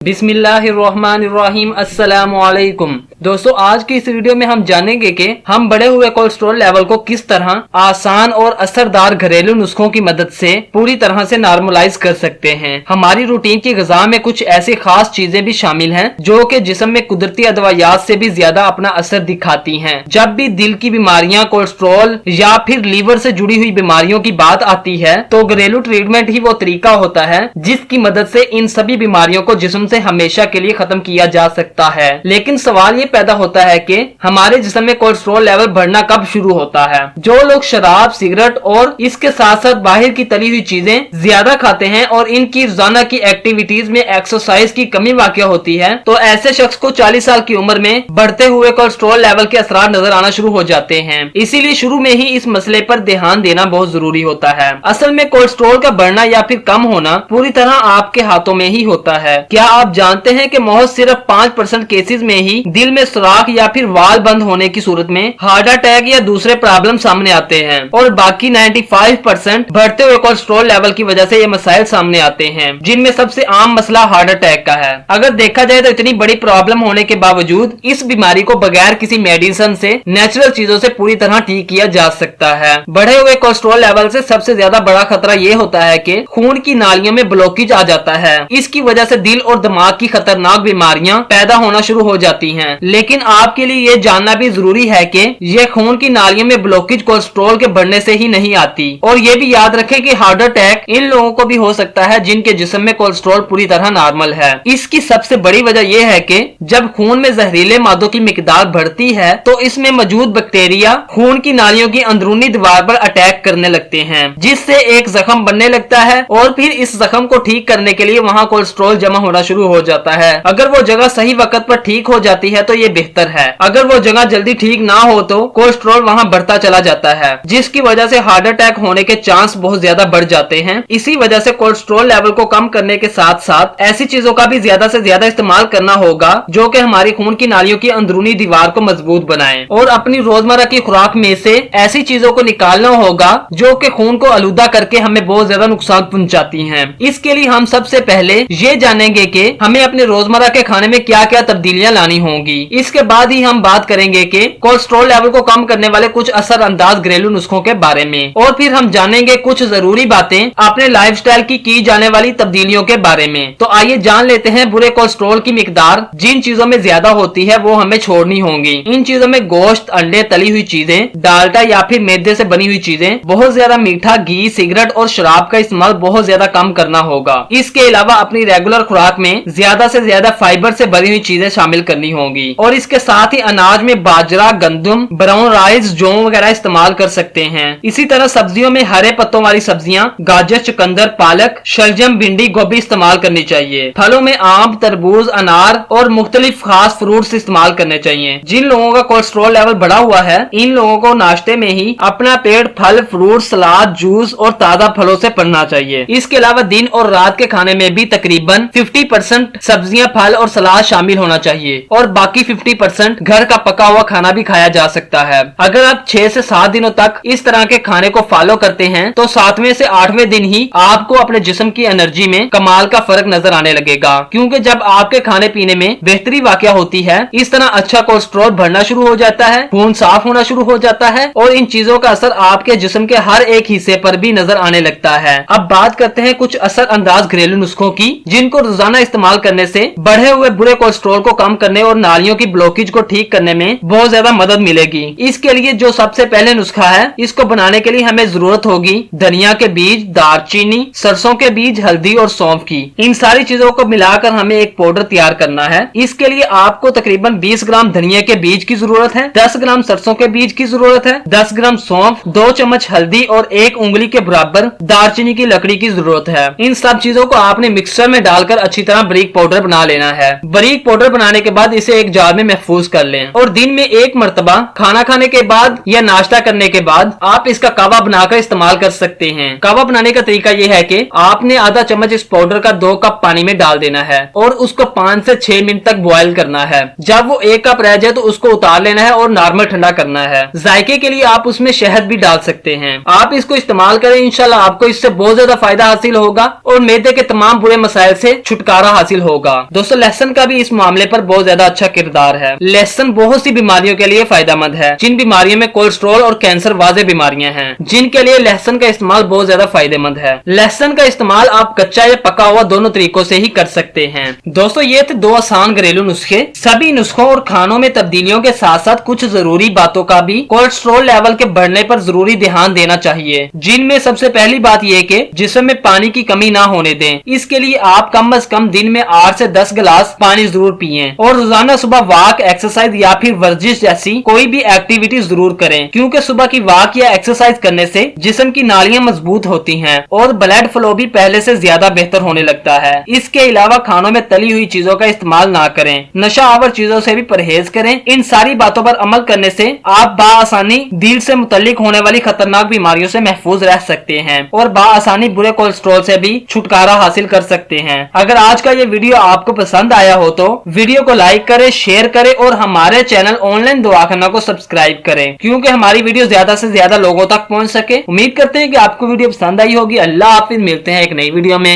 बिस्मिल्लाहिर्रहमानिर्रहीम अस्सलामुअलैकुम। दोस्तों, आज की इस वीडियो में हम जानेंगे कि हम बढ़े हुए कोलेस्ट्रॉल लेवल को किस तरह आसान और असरदार घरेलू नुस्खों की मदद से पूरी तरह से नॉर्मलाइज कर सकते हैं। हमारी रूटीन की ग़िज़ा में कुछ ऐसी खास चीजें भी शामिल हैं जो कि जिस्म में कुदरती अदवायात से भी ज्यादा अपना असर दिखाती हैं। जब भी दिल की बीमारियां, कोलेस्ट्रॉल या फिर लीवर से जुड़ी हुई बीमारियों की बात आती है तो घरेलू ट्रीटमेंट ही वो तरीका होता है जिसकी मदद से इन सभी बीमारियों को जिस्म से हमेशा के लिए खत्म किया जा सकता है। लेकिन सवाल ये पैदा होता है कि हमारे जिस्म में कोलेस्ट्रॉल लेवल बढ़ना कब शुरू होता है। जो लोग शराब, सिगरेट और इसके साथ साथ बाहर की तली हुई चीजें ज्यादा खाते हैं और इनकी रोजाना की एक्टिविटीज में एक्सरसाइज की कमी वाक़या होती है तो ऐसे शख्स को 40 साल की उम्र में बढ़ते हुए कोलेस्ट्रॉल लेवल के असरार नजर आना शुरू हो जाते हैं। इसीलिए शुरू में ही इस मसले पर ध्यान देना बहुत जरूरी होता है। असल में कोलेस्ट्रॉल का बढ़ना या फिर कम होना पूरी तरह आपके हाथों में ही होता है। क्या आप जानते हैं कि महज सिर्फ 5% केसेस में ही दिल में सुराख या फिर वाल बंद होने की सूरत में हार्ट अटैक या दूसरे प्रॉब्लम सामने आते हैं और बाकी 95% बढ़ते हुए कोलेस्ट्रॉल लेवल की वजह से ये मसाइल सामने आते हैं, जिनमें सबसे आम मसला हार्ट अटैक का है। अगर देखा जाए तो इतनी बड़ी प्रॉब्लम होने के बावजूद इस बीमारी को बगैर किसी मेडिसिन से नेचुरल चीजों से पूरी तरह ठीक किया जा सकता है। बढ़े हुए कोलेस्ट्रॉल लेवल से सबसे ज्यादा बड़ा खतरा ये होता है कि खून की नालियों में ब्लॉकेज आ जाता है। इसकी वजह से दिल और दिमाग की खतरनाक बीमारियां पैदा होना शुरू हो जाती हैं। लेकिन आपके लिए ये जानना भी जरूरी है कि ये खून की नालियों में ब्लॉकेज कोलेस्ट्रॉल के बढ़ने से ही नहीं आती। और ये भी याद रखें कि हार्ट अटैक इन लोगों को भी हो सकता है जिनके जिस्म में कोलेस्ट्रॉल पूरी तरह नॉर्मल है। इसकी सबसे बड़ी वजह यह है कि जब खून में जहरीले मादों की मिकदार बढ़ती है तो इसमें मौजूद बैक्टीरिया खून की नालियों की अंदरूनी दीवार पर अटैक करने लगते हैं, जिससे एक जख्म बनने लगता है और फिर इस जख्म को ठीक करने के लिए वहाँ कोलेस्ट्रॉल जमा होना शुरू हो जाता है। अगर वो जगह सही वक्त पर ठीक हो जाती है तो ये बेहतर है। अगर वो जगह जल्दी ठीक ना हो तो कोलेस्ट्रॉल वहाँ बढ़ता चला जाता है, जिसकी वजह से हार्ट अटैक होने के चांस बहुत ज्यादा बढ़ जाते हैं। इसी वजह से कोलेस्ट्रॉल लेवल को कम करने के साथ साथ ऐसी चीजों का भी ज्यादा से ज्यादा इस्तेमाल करना होगा जो कि हमारी खून की नालियों की अंदरूनी दीवार को मजबूत बनाए। और अपनी रोजमर्रा की खुराक में से ऐसी चीजों को निकालना होगा जो कि खून को आलूदा करके हमें बहुत ज्यादा नुकसान पहुंचाती हैं। इसके लिए हम सबसे पहले ये जानेंगे कि हमें अपने रोजमर्रा के खाने में क्या क्या तब्दीलियां लानी होंगी। इसके बाद ही हम बात करेंगे कि कोलेस्ट्रॉल लेवल को कम करने वाले कुछ असरअंदाज घरेलू नुस्खों के बारे में, और फिर हम जानेंगे कुछ जरूरी बातें अपने लाइफस्टाइल की जाने वाली तब्दीलियों के बारे में। तो आइए जान लेते हैं बुरे कोलेस्ट्रॉल की मिकदार जिन चीजों में ज्यादा होती है वो हमें छोड़नी होंगी। इन चीजों में गोश्त, अंडे, तली हुई चीजें, डालडा या फिर मैदे से बनी हुई चीजें, बहुत ज्यादा मीठा, घी, सिगरेट और शराब का इस्तेमाल बहुत ज्यादा कम करना होगा। इसके अलावा अपनी रेगुलर खुराक में ज्यादा से ज्यादा फाइबर से बनी हुई चीजें शामिल करनी होंगी और इसके साथ ही अनाज में बाजरा, गंदम, ब्राउन राइस, जौ वगैरह इस्तेमाल कर सकते हैं। इसी तरह सब्जियों में हरे पत्तों वाली सब्जियां, गाजर, चुकंदर, पालक, शलजम, भिंडी, गोभी इस्तेमाल करनी चाहिए। फलों में आम, तरबूज, अनार और मुख्तलिफ खास फ्रूट्स इस्तेमाल करने चाहिए। जिन लोगों का कोलेस्ट्रॉल लेवल बढ़ा हुआ है इन लोगों को नाश्ते में ही अपना पेट फल, फ्रूट, सलाद, जूस और ताजा फलों से भरना चाहिए। इसके अलावा दिन और रात के खाने में भी तकरीबन 50% सब्जियां, फल और सलाद शामिल होना चाहिए और बाकी 50% घर का पका हुआ खाना भी खाया जा सकता है। अगर आप 6 से 7 दिनों तक इस तरह के खाने को फॉलो करते हैं तो 7वें से 8वें दिन ही आपको अपने जिस्म की एनर्जी में कमाल का फर्क नजर आने लगेगा, क्योंकि जब आपके खाने पीने में बेहतरी वाक़या होती है इस तरह अच्छा कोलेस्ट्रॉल बढ़ना शुरू हो जाता है, खून साफ होना शुरू हो जाता है और इन चीजों का असर आपके जिस्म के हर एक हिस्से पर भी नजर आने लगता है। अब बात करते हैं कुछ असर अंदाज घरेलू नुस्खों की जिनको रोजाना इस्तेमाल करने से बढ़े हुए बुरे कोलेस्ट्रॉल को कम करने और नालियों की ब्लॉकेज को ठीक करने में बहुत ज्यादा मदद मिलेगी। इसके लिए जो सबसे पहले नुस्खा है इसको बनाने के लिए हमें जरूरत होगी धनिया के बीज, दालचीनी, सरसों के बीज, हल्दी और सौंफ की। इन सारी चीजों को मिलाकर हमें एक पाउडर तैयार करना है। इसके लिए आपको तकरीबन 20 ग्राम धनिया के बीज की जरूरत है, 10 ग्राम सरसों के बीज की जरूरत है, 10 ग्राम सौंफ, 2 चम्मच हल्दी और 1 उंगली के बराबर दालचीनी की लकड़ी की जरूरत है। इन सब चीजों को आपने मिक्सर में डालकर अच्छी तरह बारीक पाउडर बना लेना है। बारीक पाउडर बनाने के बाद इसे एक जार में महफूज कर लें और दिन में एक मरतबा खाना खाने के बाद या नाश्ता करने के बाद आप इसका कावा बनाकर इस्तेमाल कर सकते हैं। कावा बनाने का तरीका यह है कि आपने आधा चम्मच इस पाउडर का 2 कप पानी में डाल देना है और उसको 5 से 6 मिनट तक बॉयल करना है। जब वो 1 कप रह जाए तो उसको उतार लेना है और नॉर्मल ठंडा करना है। जायके के लिए आप उसमें शहद भी डाल सकते हैं। आप इसको इस्तेमाल करें, इंशाल्लाह आपको इससे बहुत ज्यादा फायदा हासिल होगा और मैदे के तमाम बुरे मसाइल से छुटकारा हासिल होगा। दोस्तों लहसुन का भी इस मामले पर बहुत ज्यादा अच्छा किरदार है। लहसुन बहुत सी बीमारियों के लिए फायदेमंद है। जिन बीमारियों में कोलेस्ट्रॉल और कैंसर वाज़ेह बीमारियां हैं, जिनके लिए लहसुन का इस्तेमाल बहुत ज्यादा फायदेमंद है। लहसुन का इस्तेमाल आप कच्चा या पका हुआ दोनों तरीकों से ही कर सकते हैं। दोस्तों ये थे 2 आसान घरेलू नुस्खे। सभी नुस्खों और खानों में तब्दीलियों के साथ साथ कुछ जरूरी बातों का भी कोलेस्ट्रॉल लेवल के बढ़ने पर जरूरी ध्यान देना चाहिए, जिनमें सबसे पहली बात यह कि जिस्म में पानी की कमी ना होने दें। इसके लिए आप कम से कम दिन में 8 से 10 गिलास पानी जरूर पिएं और रोजाना सुबह वॉक, एक्सरसाइज या फिर वर्जिश जैसी कोई भी एक्टिविटी जरूर करें, क्योंकि सुबह की वॉक या एक्सरसाइज करने से जिस्म की नालियां मजबूत होती हैं और ब्लड फ्लो भी पहले से ज्यादा बेहतर होने लगता है। इसके अलावा खानों में तली हुई चीजों का इस्तेमाल ना करें, नशा आवर चीजों से भी परहेज करें। इन सारी बातों पर अमल करने से आप बाआसानी दिल से मुतल्लिक होने वाली खतरनाक बीमारियों से महफूज रह सकते हैं और बाआसानी बुरे कोलेस्ट्रॉल से भी छुटकारा हासिल कर सकते हैं। अगर आज का ये वीडियो आपको पसंद आया हो तो वीडियो को लाइक करें, शेयर करें और हमारे चैनल ऑनलाइन दुआखाना को सब्सक्राइब करें, क्योंकि हमारी वीडियो ज्यादा से ज्यादा लोगों तक पहुंच सके। उम्मीद करते हैं कि आपको वीडियो पसंद आई होगी। अल्लाह हाफिज, मिलते हैं एक नई वीडियो में।